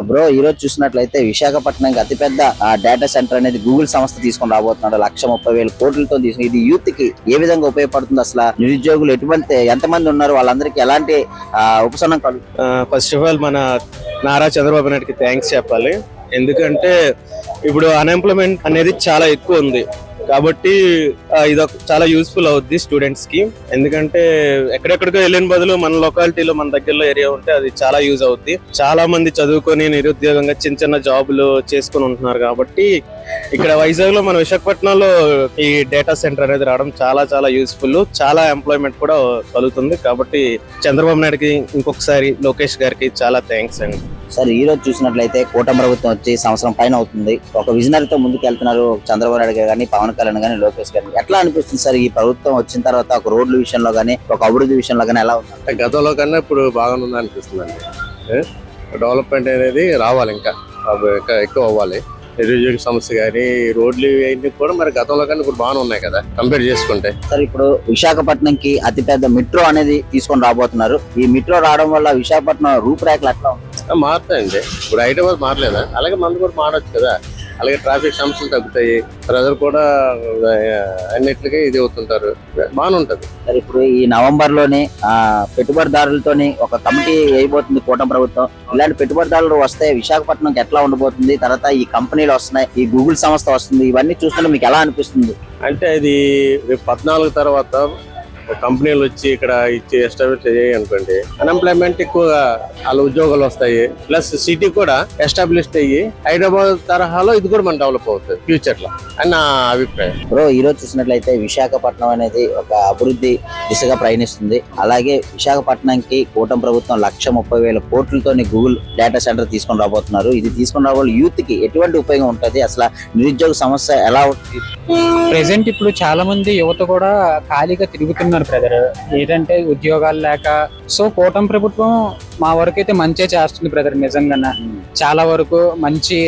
Bro ఈ రోజు చూసినట్లయితే విశాఖపట్నంకి అతిపెద్ద డేటా సెంటర్ అనేది గూగుల్ సంస్థ తీసుకొని రాబోతున్నాడు. 1,30,000 కోట్లతో తీసుకుని ఇది యూత్ కి ఏ విధంగా ఉపయోగపడుతుంది, అసలు నిరుద్యోగులు ఎంతమంది ఉన్నారు, వాళ్ళందరికీ ఎలాంటి ఉపశమనం కలుగుతుంది? ఫస్ట్ ఆఫ్ ఆల్ మన నారా చంద్రబాబు నాయుడుకి థ్యాంక్స్ చెప్పాలి. ఎందుకంటే ఇప్పుడు అన్ఎంప్లాయ్మెంట్ అనేది చాలా ఎక్కువ ఉంది కాబట్టి ఇది చాలా యూస్ఫుల్ అవుద్ది స్టూడెంట్స్ కి. ఎందుకంటే ఎక్కడెక్కడికో వెళ్ళిన బదులు మన లొకాలిటీలో మన దగ్గరలో ఏరియా ఉంటే అది చాలా యూజ్ అవుద్ది. చాలా మంది చదువుకొని నిరుద్యోగంగా చిన్న చిన్న జాబులు చేసుకుని ఉంటున్నారు కాబట్టి ఇక్కడ వైజాగ్ లో మన విశాఖపట్నంలో ఈ డేటా సెంటర్ అనేది రావడం చాలా చాలా యూస్ఫుల్. చాలా ఎంప్లాయ్మెంట్ కూడా కలుగుతుంది కాబట్టి చంద్రబాబు నాయుడుకి ఇంకొకసారి లోకేష్ గారికి చాలా థ్యాంక్స్ అండి. సార్ ఈ రోజు చూసినట్లయితే కూటమి ప్రభుత్వం వచ్చి సంవత్సరం పైన అవుతుంది. ఒక విజనరీతో ముందుకు వెళ్తున్నారు చంద్రబాబు నాయుడు గారు కానీ, పవన్ కళ్యాణ్ కానీ, లోకేష్ గారు. ఎట్లా అనిపిస్తుంది సార్ ఈ ప్రభుత్వం వచ్చిన తర్వాత ఒక రోడ్ల విషయంలో కానీ, ఒక అభివృద్ధి విషయంలో కానీ ఎలా ఉంది? గతంలో కన్నా ఇప్పుడు బాగానే అనిపిస్తుంది అండి. డెవలప్మెంట్ అనేది రావాలి, ఇంకా ఎక్కువ అవ్వాలి. నిరుద్యోగ సమస్య కానీ రోడ్లు ఇవన్నీ కూడా మరి గతంలో కన్నా ఇప్పుడు బాగానే ఉన్నాయి కదా కంపేర్ చేసుకుంటే. సార్ ఇప్పుడు విశాఖపట్నంకి అతిపెద్ద మెట్రో అనేది తీసుకొని రాబోతున్నారు. ఈ మెట్రో రావడం వల్ల విశాఖపట్నం రూపురేఖలు ఎట్లా ఉంది? మారుతాయండి. ఇప్పుడు హైదరాబాద్ మారలేదా, అలాగే మంది కూడా మారచ్చు కదా. అలాగే ట్రాఫిక్ సమస్యలు తగ్గుతాయి, ప్రజలు కూడా అన్నిటికీ ఇది అవుతుంటారు, బాగానే ఉంటది. సార్ ఇప్పుడు ఈ నవంబర్ లోనే పెట్టుబడిదారులతోని ఒక కమిటీ వేయబోతుంది కూటమి ప్రభుత్వం. ఇలాంటి పెట్టుబడిదారులు వస్తే విశాఖపట్నంకి ఎట్లా ఉండబోతుంది, తర్వాత ఈ కంపెనీలు వస్తున్నాయి, ఈ గూగుల్ సంస్థ వస్తుంది, ఇవన్నీ చూస్తుంటే మీకు ఎలా అనిపిస్తుంది? అంటే అది రేపు 14 తర్వాత కంపెనీలు వచ్చి ఇక్కడ ఇచ్చి ఎస్టాబ్లిష్ అయ్యాయి అనుకోండి, అన్ఎంప్లాయ్మెంట్ ఎక్కువగా వాళ్ళ ఉద్యోగాలు వస్తాయి. ప్లస్ సిటీ కూడా ఎస్టాబ్లిష్ అయ్యి హైదరాబాద్ తరహాలో ఇది కూడా మనం డెవలప్ అవుతుంది ఫ్యూచర్ లో అని నా అభిప్రాయం. బ్రో ఈ రోజు చూసినట్లయితే విశాఖపట్నం అనేది ఒక అభివృద్ధి దిశగా ప్రయాణిస్తుంది. అలాగే విశాఖపట్నంకి కూటమి ప్రభుత్వం 1,30,000 కోట్లతో గూగుల్ డేటా సెంటర్ తీసుకొని రాబోతున్నారు. ఇది తీసుకొని రాబోయే యూత్ కి ఎటువంటి ఉపయోగం ఉంటుంది, అసలు నిరుద్యోగ సమస్య ఎలా ఉంటుంది? ప్రెసెంట్ ఇప్పుడు చాలా మంది యువత కూడా ఖాళీగా తిరుగుతున్నారు బ్రదర్, ఏంటంటే ఉద్యోగాలు లేక. సో కూటమి ప్రభుత్వం మా వరకు అయితే మంచిగా చేస్తుంది బ్రదర్. నిజంగా చాలా వరకు మంచి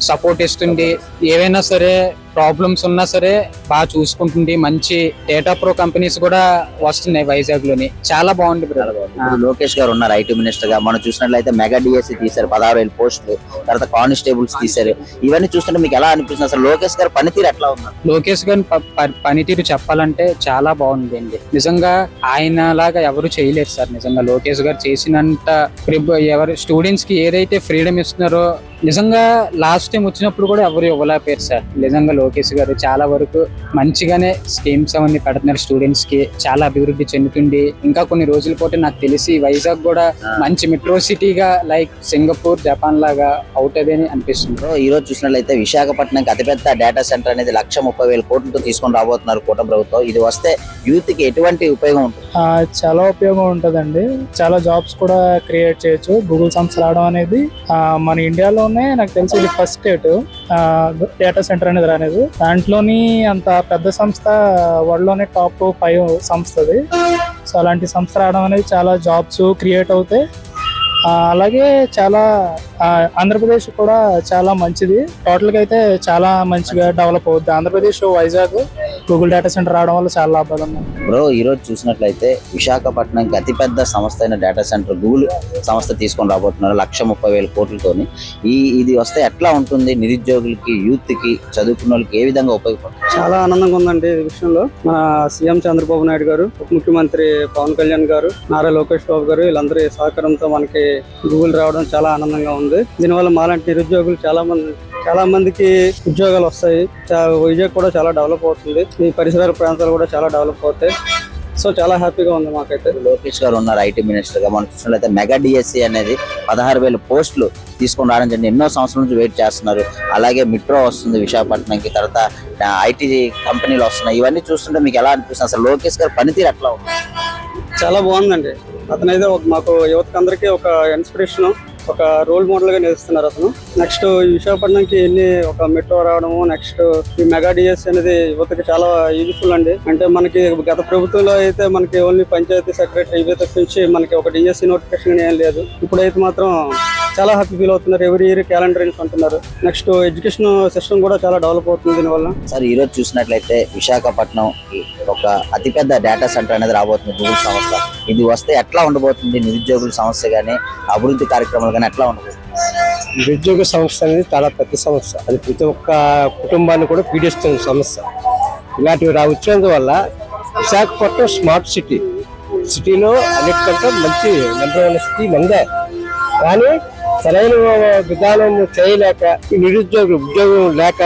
సపోర్ట్ ఇస్తుంది. ఏవైనా సరే ప్రాబ్లమ్స్ ఉన్నా సరే బాగా చూసుకుంటుంది. మంచి డేటా ప్రో కంపెనీస్ కూడా వస్తున్నాయి వైజాగ్ లోని, చాలా బాగుంది బ్రదర్. లోకేష్ గారు ఉన్నారు ఐటీ మినిస్టర్ గా. మనం చూసినట్లయితే మెగా డిఎస్సి తీశారు, 16,000 పోస్టులు, తర్వాత కానిస్టేబుల్స్ తీశారు. ఇవన్నీ చూస్తుంటే మీకు ఎలా అనిపిస్తుంది, అసలు లోకేష్ గారు పనితీరు ఎట్లా ఉన్నారు? లోకేష్ గారి పనితీరు చెప్పాలంటే చాలా బాగుంది అండి. నిజంగా ఆయన లాగా ఎవరు చేయలేరు సార్. నిజంగా లోకేష్ గారు చేసినంత ఎవరు స్టూడెంట్స్ కి ఏదైతే ఫ్రీడమ్ ఇస్తున్నారో, నిజంగా లాస్ట్ టైం వచ్చినప్పుడు కూడా ఎవరు ఇవ్వలేకపోయారు సార్. నిజంగా లోకేష్ గారు చాలా వరకు మంచిగానే స్కీమ్స్ అవన్నీ పెడుతున్నారు స్టూడెంట్స్ కి, చాలా అభివృద్ధి చెందుతుంది. ఇంకా కొన్ని రోజుల పాటు నాకు తెలిసి వైజాగ్ కూడా మంచి మెట్రో సిటీగా లైక్ సింగపూర్, జపాన్ లాగా అవుతుంది అని అనిపిస్తుంది. ఈ రోజు చూసినట్లయితే విశాఖపట్నంకి అతిపెద్ద డేటా సెంటర్ అనేది 1,30,000 కోట్లతో తీసుకొని రాబోతున్నారు కూటమి ప్రభుత్వం. ఇది వస్తే యూత్ కి ఎటువంటి ఉపయోగం ఉంటుంది? చాలా ఉపయోగం ఉంటదండి. చాలా జాబ్స్ కూడా క్రియేట్ చేయొచ్చు గూగుల్ సంస్థ రావడం అనేది. మన ఇండియాలోనే నాకు తెలిసి ఇది ఫస్ట్ స్టేట్ డేటా సెంటర్ అనేది రాలేదు. దాంట్లోని అంత పెద్ద సంస్థ వరల్డ్ లోనే టాప్ 5 సంస్థది. సో అలాంటి సంస్థ రావడం అనేది చాలా జాబ్స్ క్రియేట్ అవుతాయి. అలాగే చాలా ఆంధ్రప్రదేశ్ కూడా చాలా మంచిది. టోటల్ గా అయితే చాలా మంచిగా డెవలప్ అవుద్ది Andhra Pradesh. Vizag Google data centre రావడం వల్ల చాలా లాభాలు ఉన్నాయి. బ్రో ఈ రోజు చూసినట్లయితే విశాఖపట్నంకి అతిపెద్ద సంస్థ అయిన డేటా సెంటర్ గూగుల్ సంస్థ తీసుకొని రాబోతున్నారు 1,30,000 కోట్లతోని. ఇది వస్తే ఎట్లా ఉంటుంది, నిరుద్యోగులకి, యూత్ కి, చదువుకున్న వాళ్ళకి ఏ విధంగా ఉపయోగపడుతుంది? చాలా ఆనందంగా ఉందండి ఈ విషయంలో. మన సీఎం చంద్రబాబు నాయుడు గారు, ఉప ముఖ్యమంత్రి పవన్ కళ్యాణ్ గారు, నారా లోకేష్ బాబు గారు, వీళ్ళందరి సహకారంతో మనకి గూగుల్ రావడం చాలా ఆనందంగా ఉంది. దీనివల్ల మాలాంటి నిరుద్యోగులు చాలా మందికి ఉద్యోగాలు వస్తాయి. వైజాగ్ కూడా చాలా డెవలప్ అవుతుంది. ఈ పరిసర ప్రాంతాలు కూడా చాలా డెవలప్ అవుతాయి. సో చాలా హ్యాపీగా ఉంది మాకైతే. లోకేష్ గారు ఉన్నారు ఐటీ మినిస్టర్ గా. మనం చూసినట్లయితే మెగా డిఎస్సి అనేది 16,000 పోస్టులు తీసుకొని రావడం జరిగింది. ఎన్నో సంవత్సరాల నుంచి వెయిట్ చేస్తున్నారు. అలాగే మెట్రో వస్తుంది విశాఖపట్నంకి, తర్వాత ఐటీ కంపెనీలు వస్తున్నాయి. ఇవన్నీ చూస్తుంటే మీకు ఎలా అనిపిస్తుంది, అసలు లోకేష్ గారు పనితీరు ఎట్లా ఉంది? చాలా బాగుందండి. అతనైతే మాకు యువతకు అందరికీ ఒక ఇన్స్పిరేషన్, ఒక రోల్ మోడల్ గా నిలుస్తున్నారు అతను. నెక్స్ట్ విశాఖపట్నంకి ఒక మెట్రో రావడము, నెక్స్ట్ ఈ మెగా డిఎస్ అనేది యువతకి చాలా యూజ్ఫుల్ అండి. అంటే మనకి గత ప్రభుత్వంలో అయితే మనకి ఓన్లీ పంచాయతీ సెక్రటరీ ఇవే తప్పించి మనకి ఒక డిఎస్సి నోటిఫికేషన్ ఏం లేదు. ఇప్పుడైతే మాత్రం చాలా హ్యాపీ ఫీల్ అవుతున్నారు. ఎవ్రీ ఇయర్ క్యాలెండర్ అంటున్నారు. నెక్స్ట్ ఎడ్యుకేషన్ సిస్టమ్ కూడా చాలా డెవలప్ అవుతుంది దీనివల్ల. సార్ ఈ రోజు చూసినట్లయితే విశాఖపట్నం ఒక అతిపెద్ద డేటా సెంటర్ అనేది రాబోతుంది గూగుల్ సంస్థ. ఇది వస్తే ఎట్లా ఉండబోతుంది, నిరుద్యోగుల సమస్య గానీ, అభివృద్ధి కార్యక్రమాలు కానీ ఎట్లా ఉండబోతుంది? నిరుద్యోగ సమస్య అనేది చాలా పెద్ద సమస్య. అది ప్రతి ఒక్క కుటుంబాన్ని కూడా పీడిస్తున్న సమస్య. ఇలాంటివి వచ్చినందువల్ల విశాఖపట్నం స్మార్ట్ సిటీలో అన్నిటికంటే మంచి నెంబర్ 1 సిటీ మందే. కానీ సరైన విధానం చేయలేక ఈ ఉద్యోగం లేక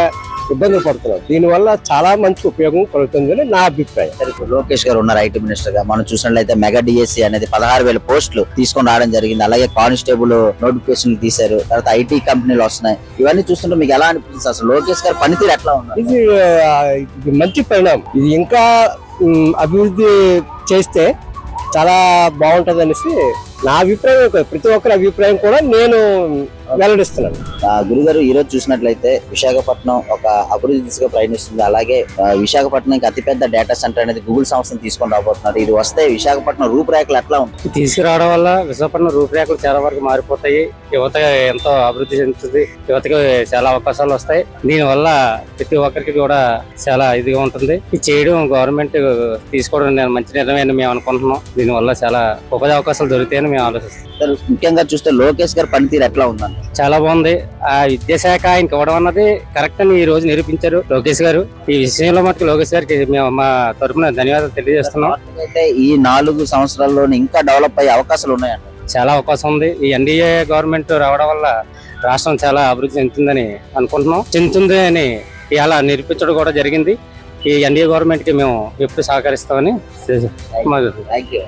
ఇబ్బందులు పడుతున్నారు. దీనివల్ల చాలా మంచి ఉపయోగం కలుగుతుందని నా అభిప్రాయం. ఇప్పుడు లోకేష్ గారు ఉన్నారు ఐటీ మినిస్టర్ గా. మనం చూసినట్లయితే మెగా డిఎస్సి అనేది 16,000 పోస్టులు తీసుకొని రావడం జరిగింది. అలాగే కానిస్టేబుల్ నోటిఫికేషన్ తీశారు. తర్వాత ఐటీ కంపెనీలు వస్తున్నాయి. ఇవన్నీ చూస్తుంటే మీకు ఎలా అనిపిస్తుంది? అసలు లోకేష్ గారు పనితీరు ఎట్లా ఉంది? ఇది మంచి పరిణామం. ఇది ఇంకా అభివృద్ధి చేస్తే చాలా బాగుంటది అనేసి నా అభిప్రాయం. ప్రతి ఒక్కరి అభిప్రాయం కూడా నేను వెల్లడిస్తున్నాను. గురుగారు, ఈ రోజు చూసినట్లయితే విశాఖపట్నం ఒక అభివృద్ధి దిశగా ప్రయాణిస్తుంది. అలాగే విశాఖపట్నం అతిపెద్ద డేటా సెంటర్ అనేది గూగుల్ సంస్థను తీసుకొని రాబోతున్నారు. ఇది వస్తే విశాఖపట్నం రూపురేఖలు ఎట్లా ఉంటాయి? తీసుకురావడం వల్ల విశాఖపట్నం రూపురేఖలు చాలా వరకు మారిపోతాయి. యువత ఎంతో అభివృద్ధి చెందుతుంది. యువతకి చాలా అవకాశాలు వస్తాయి. దీనివల్ల ప్రతి ఒక్కరికి కూడా చాలా ఇదిగా ఉంటుంది. ఇది చేయడం గవర్నమెంట్ తీసుకోవడం మంచి నిర్ణయం మేము అనుకుంటున్నాం. దీనివల్ల చాలా ఉపాధి అవకాశాలు దొరుకుతాయని మేము ఆలోచిస్తాం. ముఖ్యంగా చూస్తే లోకేష్ గారి పనితీరు ఎట్లా ఉందండి? చాలా బాగుంది. ఆ విద్యాశాఖ ఆయనకి ఇవ్వడం అన్నది కరెక్ట్ అని ఈ రోజు నిరూపించారు లోకేష్ గారు. ఈ విషయంలో మటుకు లోకేష్ గారికి మేము మా తరఫున ధన్యవాదాలు తెలియజేస్తున్నాం. అయితే ఈ 4 సంవత్సరాల్లో ఇంకా డెవలప్ అయ్యే అవకాశాలు ఉన్నాయండి. చాలా అవకాశం ఉంది. ఈ ఎన్డీఏ గవర్నమెంట్ రావడం వల్ల రాష్ట్రం చాలా అభివృద్ధి చెందుతుందని అనుకుంటున్నాం. చెందుతుంది అని ఇలా నిరూపించడం కూడా జరిగింది. ఈ ఎన్డీఏ గవర్నమెంట్ కి మేము ఎప్పుడు సహకరిస్తామని థ్యాంక్ యూ.